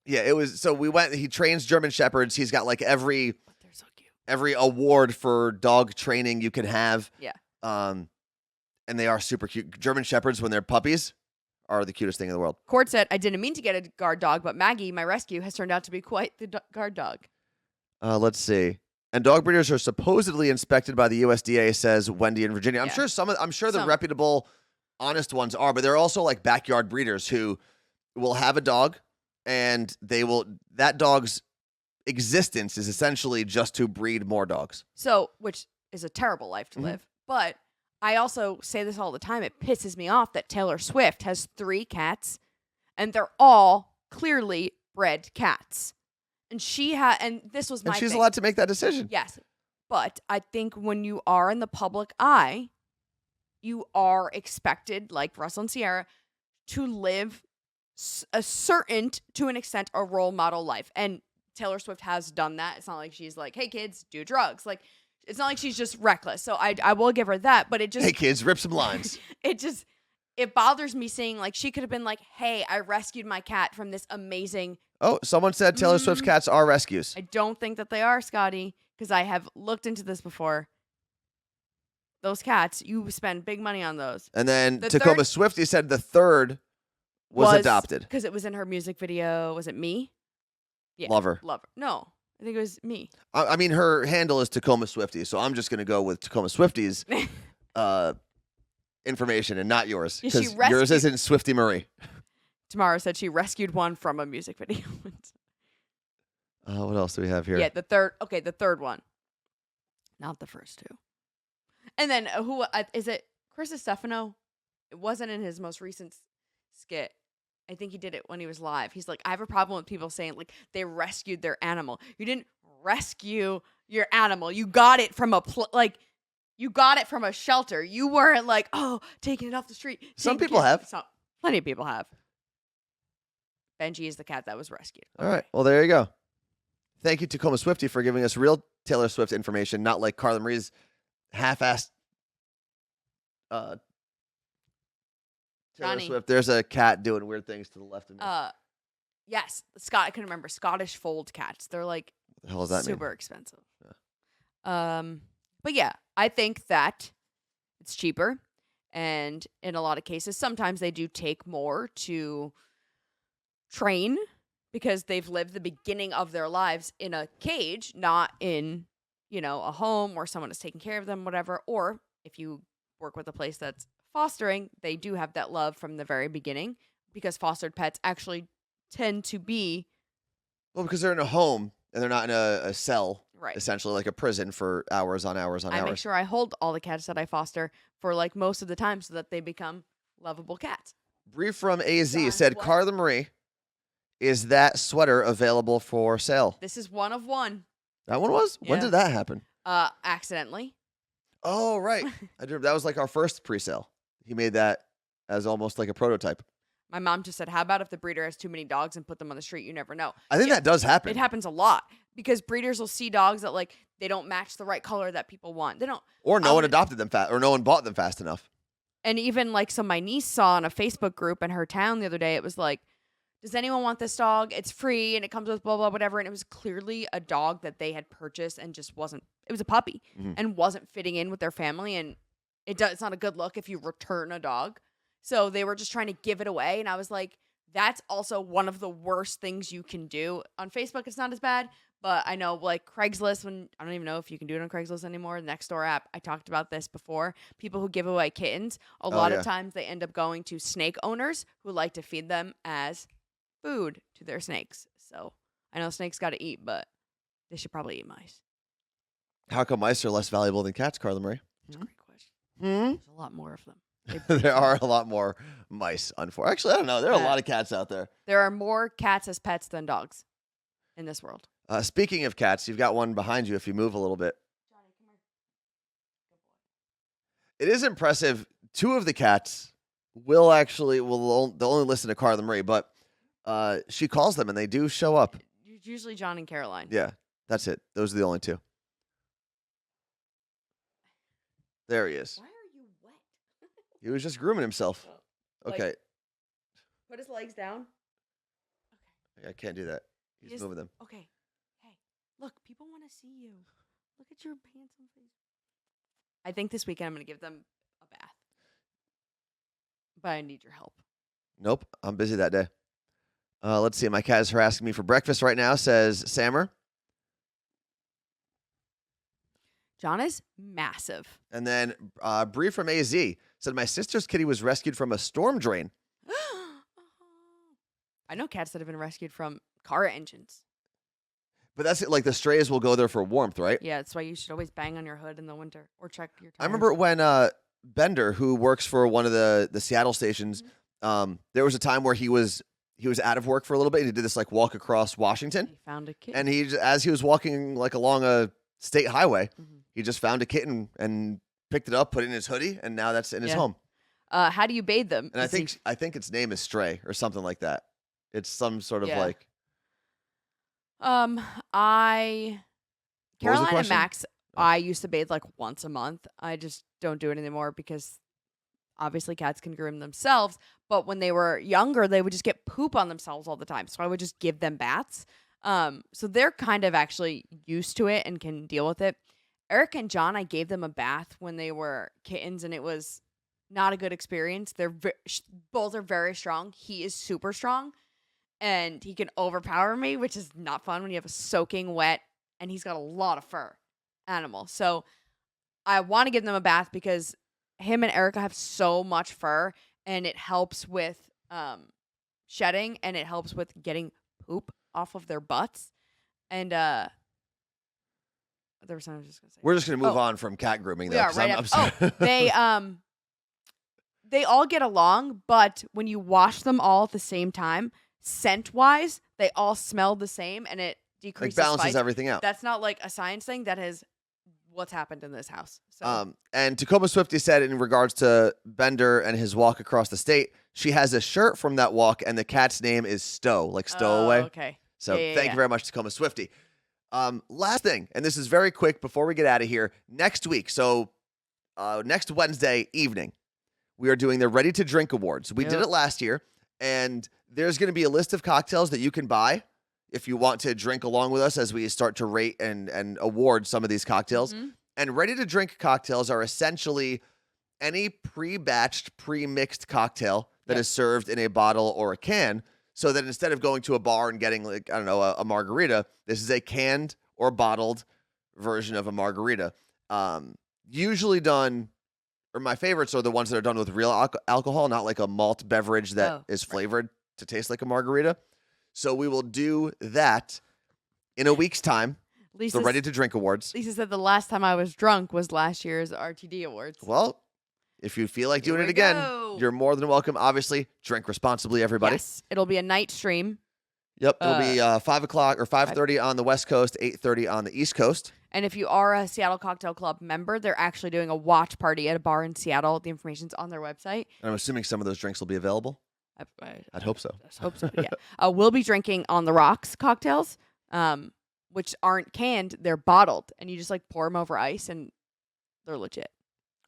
Yeah, it was. So we went. He trains German Shepherds. He's got like But they're so cute. every award for dog training you can have. Yeah. And they are super cute. German Shepherds, when they're puppies, are the cutest thing in the world. Cord said, I didn't mean to get a guard dog, but Maggie, my rescue, has turned out to be quite the guard dog. Let's see. And dog breeders are supposedly inspected by the USDA, says Wendy in Virginia. I'm Yeah. sure the reputable, honest ones are, but there are also like backyard breeders who will have a dog, and that dog's existence is essentially just to breed more dogs. So, which is a terrible life to live. But I also say this all the time. It pisses me off that Taylor Swift has 3 cats, and they're all clearly bred cats. And and this was my And she's thing. allowed to make that decision. Yes. But I think when you are in the public eye, you are expected, like Russell and Ciara, to live to an extent, a role model life. And Taylor Swift has done that. It's not like she's like, hey, kids, do drugs. Like, it's not like she's just reckless. So I will give her that. But it just... Hey, kids, rip some lines. It bothers me seeing, like, she could have been like, hey, I rescued my cat from this amazing... Oh, someone said Taylor Swift's cats are rescues. I don't think that they are, Scotty, because I have looked into this before. Those cats, you spend big money on those. And then Tacoma Swiftie said the third was adopted. Because it was in her music video. Was it Me? Yeah. Lover. No, I think it was Me. I mean, her handle is Tacoma Swiftie, so I'm just going to go with Tacoma Swiftie's information and not yours. Because yours isn't Swiftie Marie. Tamara said she rescued one from a music video. What else do we have here? Yeah, the third one. Not the first 2. And then who is it? Chris Stefano? It wasn't in his most recent skit. I think he did it when he was live. He's like, I have a problem with people saying like they rescued their animal. You didn't rescue your animal. You got it from you got it from a shelter. You weren't like, oh, taking it off the street. Some people have. Plenty of people have. Benji is the cat that was rescued. Okay. All right. Well, there you go. Thank you, Tacoma Swiftie, for giving us real Taylor Swift information, not like Carla Marie's half-assed Taylor Johnny. Swift. There's a cat doing weird things to the left of me. Yes, Scott. I couldn't remember Scottish fold cats. They're like What the hell does that mean? super expensive. But yeah, I think that it's cheaper, and in a lot of cases, sometimes they do take more to train because they've lived the beginning of their lives in a cage, not in, a home where someone is taking care of them, whatever. Or if you work with a place that's fostering, they do have that love from the very beginning because fostered pets actually tend to be Well, because they're in a home and they're not in a cell, right. essentially like a prison for hours on hours on hours. I make sure I hold all the cats that I foster for like most of the time so that they become lovable cats. Bree from AZ John, said, what? Carla Marie, is that sweater available for sale? This is one of one. That one was? When Yeah. did that happen? Accidentally. Oh, right. I do. That was like our first pre-sale. He made that as almost like a prototype. My mom just said, how about if the breeder has too many dogs and put them on the street? You never know. I think that does happen. It happens a lot because breeders will see dogs that like they don't match the right color that people want. They don't. Or no one adopted them fast, or no one bought them fast enough. And even like my niece saw in a Facebook group in her town the other day, it was like, does anyone want this dog? It's free and it comes with blah, blah, whatever. And it was clearly a dog that they had purchased and just wasn't, it was a puppy and wasn't fitting in with their family. And it's not a good look if you return a dog. So they were just trying to give it away. And I was like, that's also one of the worst things you can do. On Facebook, it's not as bad. But I know like Craigslist, I don't even know if you can do it on Craigslist anymore. The Nextdoor app, I talked about this before. People who give away kittens, a lot of times they end up going to snake owners who like to feed them as food to their snakes. So I know snakes got to eat, but they should probably eat mice. How come mice are less valuable than cats, Carla Marie? That's a great question. There's a lot more of them. There are a lot more mice, unfortunately. Actually, I don't know. There are a lot of cats out there. There are more cats as pets than dogs in this world. Speaking of cats, you've got one behind you if you move a little bit. Johnny, come here. Good boy. It is impressive. Two of the cats they'll only listen to Carla Marie, but she calls them and they do show up. It's usually John and Caroline. Yeah, that's it. Those are the only two. There he is. Why are you wet? He was just grooming himself. Like, Okay. Put his legs down. Okay. I can't do that. He's moving them. Okay. Hey, look, people want to see you. Look at your handsome face. I think this weekend I'm going to give them a bath. But I need your help. Nope, I'm busy that day. Let's see. My cat is harassing me for breakfast right now, says Sammer. John is massive. And then Bree from AZ said, my sister's kitty was rescued from a storm drain. I know cats that have been rescued from car engines. But that's it. Like the strays will go there for warmth, right? Yeah, that's why you should always bang on your hood in the winter or check your tires. I remember when Bender, who works for one of the Seattle stations, there was a time where he was out of work for a little bit. And he did this like walk across Washington. He found a kitten. And as he was walking like along a state highway, he just found a kitten and picked it up, put it in his hoodie, and now that's in his home. How do you bathe them? And I think its name is Stray or something like that. It's some sort of like. Caroline and Max, I used to bathe like once a month. I just don't do it anymore because obviously cats can groom themselves. But when they were younger, they would just get poop on themselves all the time. So I would just give them baths. So they're kind of actually used to it and can deal with it. Eric and John, I gave them a bath when they were kittens, and it was not a good experience. Both are very strong. He is super strong, and he can overpower me, which is not fun when you have a soaking wet, and he's got a lot of fur animal. So I want to give them a bath because him and Erica have so much fur, and it helps with shedding, and it helps with getting poop off of their butts. And there was something I was just gonna say. We're just gonna move on from cat grooming. We are right up. They all get along, but when you wash them all at the same time, scent wise, they all smell the same, and it decreases. Like balances spice. everything out. That's not like a science thing. That is what's happened in this house. So. And Tacoma Swifty said in regards to Bender and his walk across the state, she has a shirt from that walk, and the cat's name is Stow, like stowaway. Okay. So thank you very much, Tacoma Swifty. Last thing, and this is very quick before we get out of here. Next week, so next Wednesday evening, we are doing the Ready to Drink Awards. We did Yep. it last year, and there's going to be a list of cocktails that you can buy if you want to drink along with us as we start to rate and award some of these cocktails. Mhm. And Ready to Drink cocktails are essentially any pre-batched, pre-mixed cocktail that Yep. is served in a bottle or a can, so that instead of going to a bar and getting, like, I don't know, a margarita, this is a canned or bottled version of a margarita. Usually done, or my favorites are the ones that are done with real alcohol, not like a malt beverage that is flavored to taste like a margarita. So we will do that in a week's time. The Ready to Drink Awards. Lisa said the last time I was drunk was last year's RTD Awards. Well, if you feel like Here doing it we again, go. you're more than welcome. Obviously, drink responsibly, everybody. Yes, it'll be a night stream. Yep, it'll be 5 o'clock or 5:30 on the West Coast, 8:30 on the East Coast. And if you are a Seattle Cocktail Club member, they're actually doing a watch party at a bar in Seattle. The information's on their website. And I'm assuming some of those drinks will be available. I'd hope so. I hope so. Yeah. We'll be drinking on the rocks cocktails, which aren't canned; they're bottled, and you just like pour them over ice, and they're legit.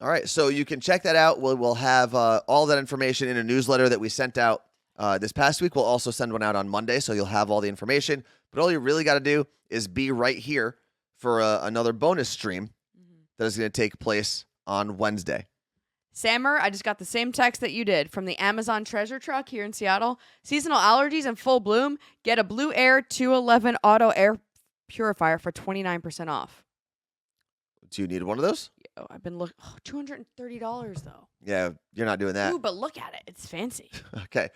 All right, so you can check that out. We'll have all that information in a newsletter that we sent out this past week. We'll also send one out on Monday, so you'll have all the information. But all you really got to do is be right here for another bonus stream that is going to take place on Wednesday. Sammer, I just got the same text that you did from the Amazon treasure truck here in Seattle. Seasonal allergies in full bloom. Get a Blue Air 211 auto air purifier for 29% off. Do you need one of those? Oh, I've been looking. Oh, $230 though. Yeah, you're not doing that. Ooh, but look at it. It's fancy. Okay.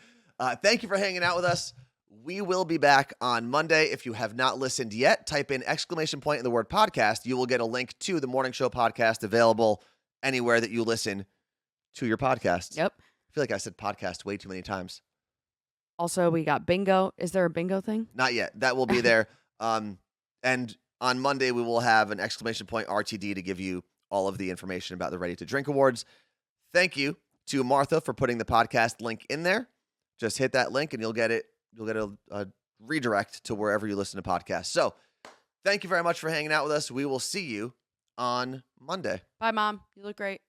Thank you for hanging out with us. We will be back on Monday. If you have not listened yet, type in ! in the word podcast. You will get a link to the Morning Show podcast available anywhere that you listen to your podcasts. Yep. I feel like I said podcast way too many times. Also, we got bingo. Is there a bingo thing? Not yet. That will be there. And on Monday, we will have an ! RTD to give you all of the information about the Ready to Drink Awards. Thank you to Martha for putting the podcast link in there. Just hit that link and you'll get it. You'll get a redirect to wherever you listen to podcasts. So thank you very much for hanging out with us. We will see you on Monday. Bye, Mom. You look great.